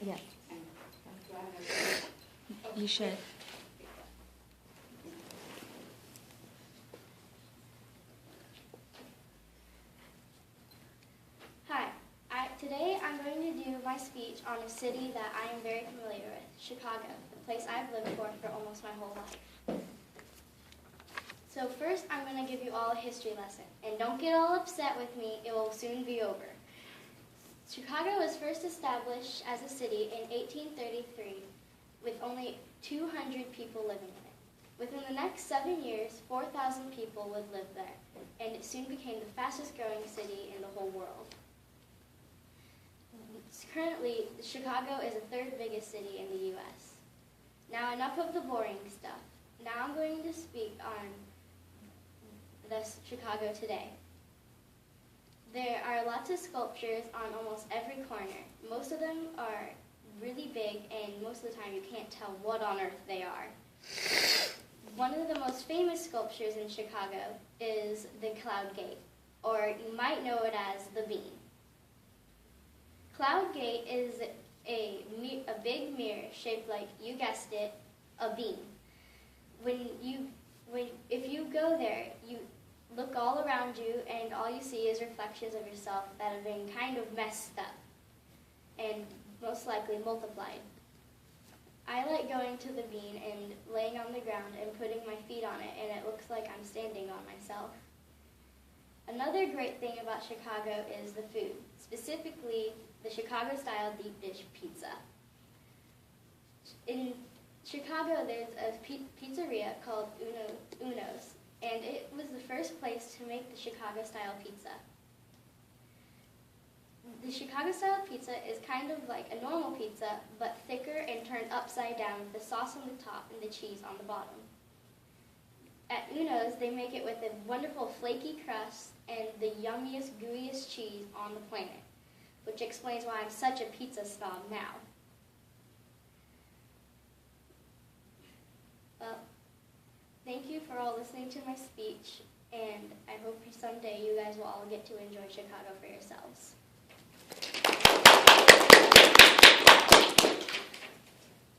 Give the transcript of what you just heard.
Yeah. You should. Hi, today I'm going to do my speech on a city that I am very familiar with, Chicago, the place I've lived for almost my whole life. So first I'm going to give you all a history lesson, and don't get all upset with me, it will soon be over. Chicago was first established as a city in 1833 with only 200 people living in it. Within the next 7 years, 4,000 people would live there, and it soon became the fastest growing city in the whole world. Currently, Chicago is the third biggest city in the U.S. Now enough of the boring stuff. Now I'm going to speak on Chicago today. There are lots of sculptures on almost every corner. Most of them are really big, and most of the time you can't tell what on earth they are. One of the most famous sculptures in Chicago is the Cloud Gate, or you might know it as the Bean. Cloud Gate is a big mirror shaped like, you guessed it, a bean. If you go there, you look all around you and all you see is reflections of yourself that have been kind of messed up and most likely multiplied. I like going to the bean and laying on the ground and putting my feet on it, and it looks like I'm standing on myself. Another great thing about Chicago is the food, specifically the Chicago-style deep dish pizza. In Chicago, there's a pizzeria called Uno's, and it was the first place to make the Chicago-style pizza. The Chicago-style pizza is kind of like a normal pizza, but thicker and turned upside down with the sauce on the top and the cheese on the bottom. At Uno's, they make it with a wonderful flaky crust and the yummiest, gooeyest cheese on the planet, which explains why I'm such a pizza snob now. Well, thank you for all listening to my speech, and I hope someday you guys will all get to enjoy Chicago for yourselves.